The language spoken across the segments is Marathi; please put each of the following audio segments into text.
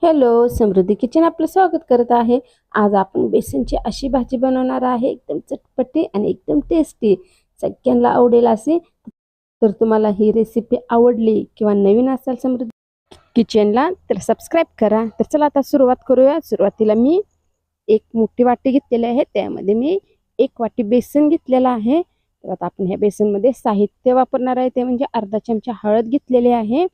हॅलो, समृद्धी किचन आपलं स्वागत करत आहे. आज आपण बेसनची अशी भाजी बनवणार आहे, एकदम चटपटी आणि एकदम टेस्टी, सगळ्यांना आवडेल असे. तर तुम्हाला ही रेसिपी आवडली किंवा नवीन असाल समृद्धी किचनला तर सबस्क्राईब करा. तर चला आता सुरुवात करूया. सुरुवातीला मी एक मोठी वाटी घेतलेली आहे, त्यामध्ये मी 1 वाटी बेसन घेतलेला आहे. तर आता आपण ह्या बेसनमध्ये साहित्य वापरणार आहे, ते म्हणजे अर्धा चमचा हळद घेतलेली आहे.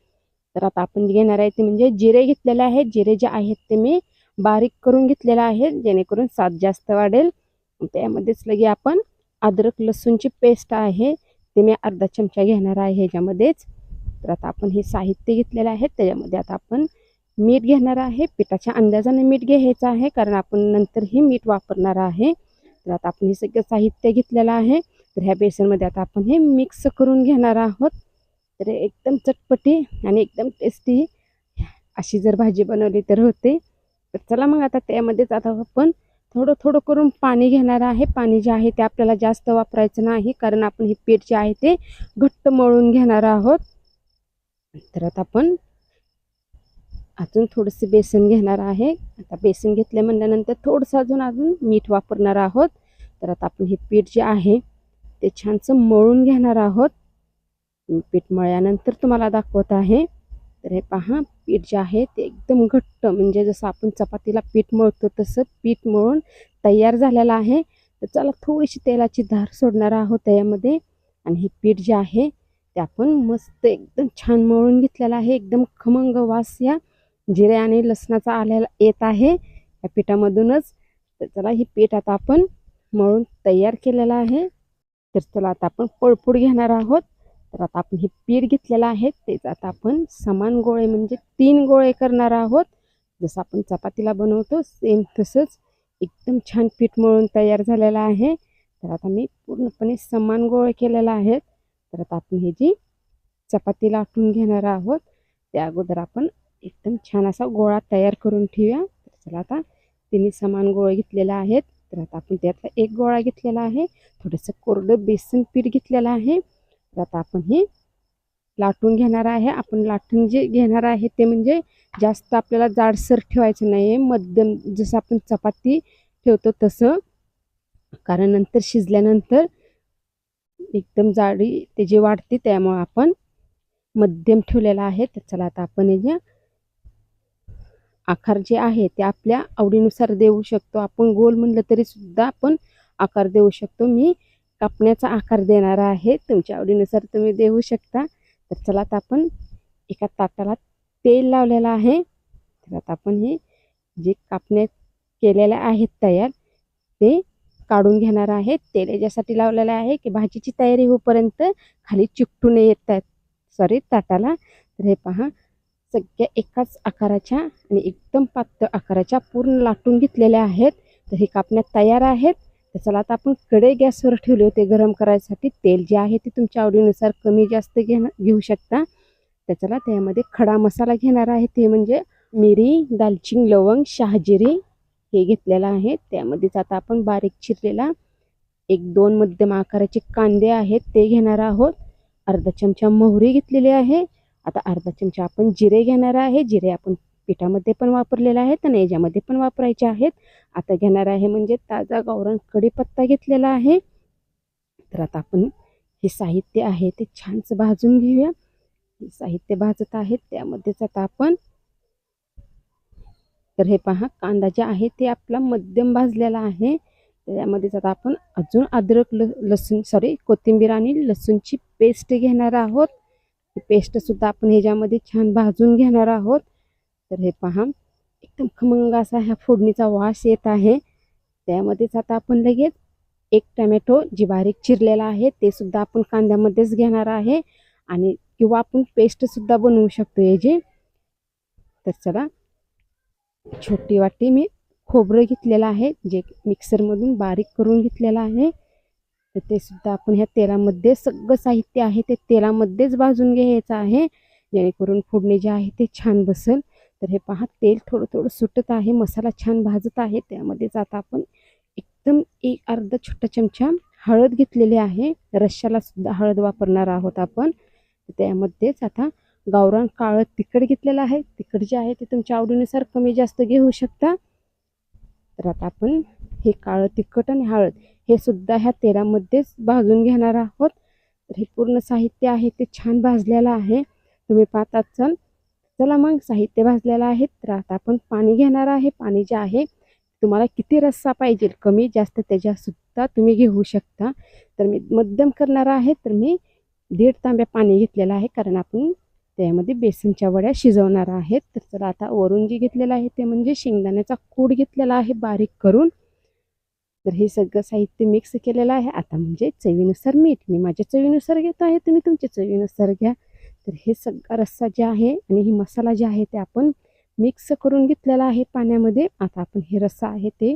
तर आता आपण घेणार आहे ते म्हणजे जिरे घेतलेले आहेत. जिरे जे आहेत ते मी बारीक करून घेतलेले आहेत, जेणेकरून स्वाद जास्त वाढेल. त्यामध्येच लगे आपण अद्रक लसूणची पेस्ट आहे ते मी अर्धा चमचा घेणार आहे ह्याच्यामध्येच. तर आता आपण हे साहित्य घेतलेलं आहे, त्याच्यामध्ये आता आपण मीठ घेणार आहे. पिठाच्या अंदाजाने मीठ घ्यायचं आहे, कारण आपण नंतर ही मीठ वापरणार आहे. तर आता आपण हे सगळं साहित्य घेतलेलं आहे. तर ह्या बेसनमध्ये आता आपण हे मिक्स करून घेणार आहोत. तर एकदम चटपटी आणि एकदम टेस्टी अशी जर भाजी बनवली तर होते. तर चला मग आता त्यामध्येच आता आपण थोडं थोडं करून पाणी घेणार आहे. पाणी जे आहे ते आपल्याला जास्त वापरायचं नाही, कारण आपण हे पीठ जे आहे ते घट्ट मळून घेणार आहोत. तर आता आपण अजून थोडंसं बेसन घेणार आहे. आता बेसन घेतले म्हणल्यानंतर थोडंसं अजून मीठ वापरणार आहोत. तर आता आपण हे पीठ जे आहे ते छानसं मळून घेणार आहोत. पीठ मळल्यानंतर तुम्हाला दाखवत आहे. तर हे पहा, पीठ जे आहे ते एकदम घट्ट, म्हणजे जसं आपण चपातीला पीठ मळतो तसं पीठ मळून तयार झालेलं आहे. तर चला थोडीशी तेलाची धार सोडणार आहोत त्यामध्ये. आणि हे पीठ जे आहे ते आपण मस्त एकदम छान मळून घेतलेलं आहे. एकदम खमंग वास या जिरे आणि लसणाचा आलेला येत आहे या पिठामधूनच. तर चला हे पीठ आता आपण मळून तयार केलेलं आहे. तर चला आता आपण पळपूड घेणार आहोत. तर आता आपण हे पीठ घेतलेलं आहे तेच आता आपण समान गोळे म्हणजे 3 गोळे करणार आहोत. जसं आपण चपातीला बनवतो सेम तसंच एकदम छान पीठ मळून तयार झालेलं आहे. तर आता मी पूर्णपणे समान गोळे केलेला आहेत. तर आता आपण ही जी चपाती लाटून घेणार आहोत, त्या अगोदर आपण एकदम छान असा गोळा तयार करून ठेवूया. तर चला आता तिन्ही समान गोळे घेतलेले आहेत. तर आता आपण त्यातला एक गोळा घेतलेला आहे, थोडंसं कोरडं बेसन पीठ घेतलेलं आहे. तर आता आपण हे लाटून घेणार आहे. आपण लाटून जे घेणार आहे ते म्हणजे जास्त आपल्याला जाडसर ठेवायचं नाही आहे, मध्यम जसं आपण चपाती ठेवतो तसं, कारण नंतर शिजल्यानंतर एकदम जाडी त्याची वाढते, त्यामुळे आपण मध्यम ठेवलेला आहे. तर चला आता आपण हे आकार जे आहे ते आपल्या आवडीनुसार देऊ शकतो. आपण गोल म्हणलं तरी सुद्धा आपण आकार देऊ शकतो. मी कापण्याचा आकार देणार आहे, तुमच्या आवडीनुसार तुम्ही देऊ शकता. तर चला आता आपण एका ताटाला तेल लावलेलं आहे. तर आता आपण हे जे कापण्या केलेल्या आहेत तयार ते काढून घेणार आहे. तेल याच्यासाठी लावलेलं आहे की भाजीची तयारी होईपर्यंत खाली चिकटून येत आहेत ताटाला. तर हे पहा, सगळ्या एकाच आकाराच्या आणि एकदम पातळ आकाराच्या पूर्ण लाटून घेतलेल्या आहेत. तर हे कापण्यात तयार आहेत. तर चला आता आपण कढई गॅसवर ठेवले होते गरम करायसाठी. तेल जे आहे ते तुमच्या आवडीनुसार कमी जास्त घेऊ शकता. तर चला त्यामध्ये खडा मसाला घेणार आहे, ते म्हणजे मिरी, दालचिनी, लवंग, शहाजिरी हे घेतलेलं आहे. त्यामध्येच आता आपण बारीक चिरलेला 1-2 मध्यम आकाराचे कांदे आहेत ते घेणार आहोत. अर्धा चमचा मोहरी घेतलेली आहे. आता अर्धा चमचा आपण जिरे घेणार आहे. जिरे आपण पिठामध्ये पण वापरलेले आहेत आणि याच्यामध्ये पण वापरायचे आहेत. आता घेणार आहे म्हणजे ताजा गावरान कढीपत्ता घेतलेला आहे. तर आता आपण हे साहित्य आहे ते छानसं भाजून घेऊया. साहित्य भाजत आहेत त्यामध्येच आता आपण, तर हे पहा, कांदा जे आहे ते आपला मध्यम भाजलेला आहे. त्यामध्येच आता आपण अजून अद्रक कोथिंबीर आणि लसूणची पेस्ट घेणार आहोत. पेस्ट सुद्धा आपण ह्याच्यामध्ये छान भाजून घेणार आहोत. तर हे पहा, एकदम खमंग असा ह्या फोडणीचा वास येत आहे. त्यामध्येच आता आपण लगेच 1 टोमॅटो जी बारीक चिरलेला आहे ते सुद्धा आपण कांद्यामध्येच घेणार आहे, आणि किंवा आपण पेस्ट सुद्धा बनवू शकतो याची. तर चला, छोटी वाटी मी खोबरं घेतलेलं आहे, जे मिक्सरमधून बारीक करून घेतलेलं आहे. तर ते सुद्धा आपण ह्या तेलामध्ये सगळं साहित्य आहे ते तेलामध्येच भाजून घ्यायचं आहे, जेणेकरून फोडणी जे आहे ते छान बसेल. तर हे पहा, तेल थोडं थोडं सुटत आहे, मसाला छान भाजत आहे. त्यामध्येच आता आपण एकदम अर्धा छोटा चमचा हळद घेतलेली आहे. रश्श्याला सुद्धा हळद वापरणार आहोत आपण. त्यामध्येच आता गावरान काळं तिखट घेतलेलं आहे. तिखट जे आहे ते तुमच्या आवडीनुसार कमी जास्त घेऊ शकता. तर आता आपण हे काळं तिखट आणि हळद हे सुद्धा ह्या तेलामध्येच भाजून घेणार आहोत. तर हे पूर्ण साहित्य आहे ते छान भाजलेलं आहे, तुम्ही पाहता असाल. चला मग साहित्य भाजलेलं आहे. तर आता आपण पाणी घेणार आहे. पाणी जे आहे तुम्हाला किती रस्सा पाहिजे कमी जास्त त्याच्यासुद्धा तुम्ही घेऊ शकता. तर मी मध्यम करणार आहे. तर मी 1.5 तांब्या पाणी घेतलेलं आहे, कारण आपण त्यामध्ये बेसनच्या वड्या शिजवणार आहेत. तर चला आता वरून जे घेतलेलं आहे ते म्हणजे शेंगदाण्याचा कूट घेतलेला आहे बारीक करून. तर हे सगळं साहित्य मिक्स केलेलं आहे. आता म्हणजे चवीनुसार मीठ मी माझ्या चवीनुसार घेत आहे, तुम्ही तुमच्या चवीनुसार घ्या. तर हे सगळा रस्सा जे आहे आणि ही मसाला जे आहे ते आपण मिक्स करून घेतलेला आहे पाण्यामध्ये. आता आपण हे रस्सा आहे ते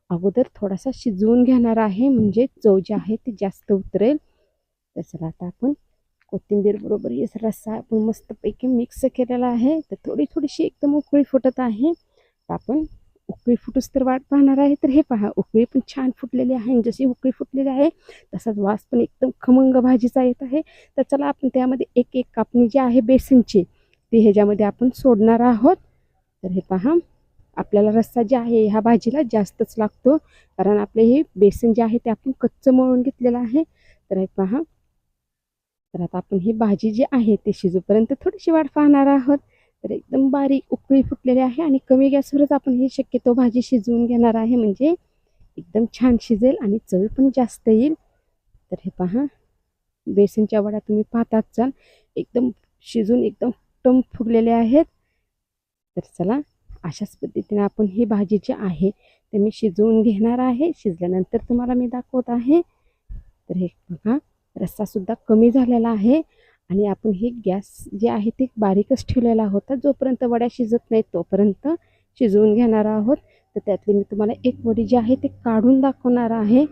अगोदर थोडासा शिजवून घेणार आहे, म्हणजे चव जी आहे ती जास्त उतरेल. तर चला आता आपण कोथिंबीर बरोबर हे रस्सा आपण मस्तपैकी मिक्स केलेला आहे. तर थोडीशी एकदम उकळी फुटत आहे. तर आपण उकळी फुटूस तर वाट पाहणार आहे. तर हे पहा उकळी पण छान फुटलेली आहे, आणि जशी उकळी फुटलेली आहे तसाच वास पण एकदम खमंग भाजीचा येत आहे. तर चला आपण त्यामध्ये एक एक कापणी जी आहे बेसनची ती ह्याच्यामध्ये आपण सोडणार आहोत. तर हे पहा आपल्याला रस्सा जे आहे ह्या भाजीला जास्तच लागतो, कारण आपले हे बेसन जे आहे ते आपण कच्चं मळून घेतलेलं आहे. तर हे पहा, तर आता आपण ही भाजी जी आहे ते शिजूपर्यंत थोडीशी वाट पाहणार आहोत. तर एकदम बारीक उकळी फुटलेली आहे, आणि कमी गॅसवरच आपण ही शक्यतो भाजी शिजवून घेणार आहे, म्हणजे एकदम छान शिजेल आणि चव पण जास्त येईल. तर हे पहा बेसनच्या वड्या तुम्ही पाहताच चाल एकदम शिजून एकदम टम फुगलेले आहेत. तर चला अशाच पद्धतीने आपण ही भाजी जी आहे ते मी शिजवून घेणार आहे. शिजल्यानंतर तुम्हाला मी दाखवत आहे. तर हे बघा रस्सासुद्धा कमी झालेला आहे, आणि आपण हे गॅस जे आहे ते बारीकच ठेवलेला होता. जोपर्यंत वड्या शिजत नाहीत तोपर्यंत शिजवून घेणार आहोत. तर त्यातली मी तुम्हाला एक वडी जी आहे ते काढून दाखवणार आहे.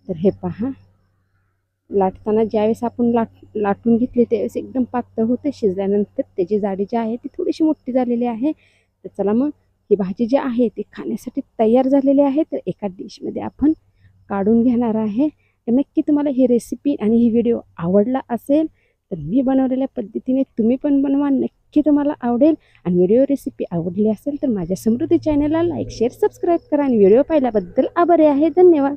तर हे पहा लाटताना ज्यावेळेस आपण लाटून घेतली त्यावेळेस एकदम पातळ होते, शिजल्यानंतर त्याची जाडी जी आहे ती थोडीशी मोठी झालेली आहे. तर चला मग ही भाजी जी आहे ती खाण्यासाठी तयार झालेली आहे. तर एका डिशमध्ये आपण काढून घेणार आहे. तर नक्की तुम्हाला ही रेसिपी आणि ही व्हिडिओ आवडला असेल तर मी बनवलेल्या पद्धतीने तुम्ही पण बनवा, नक्की तुम्हाला आवडेल. आणि व्हिडिओ रेसिपी आवडली असेल तर माझ्या समृद्धी चॅनलला लाईक शेअर सबस्क्राईब करा, आणि व्हिडिओ पाहिल्याबद्दल आभारी आहे. धन्यवाद.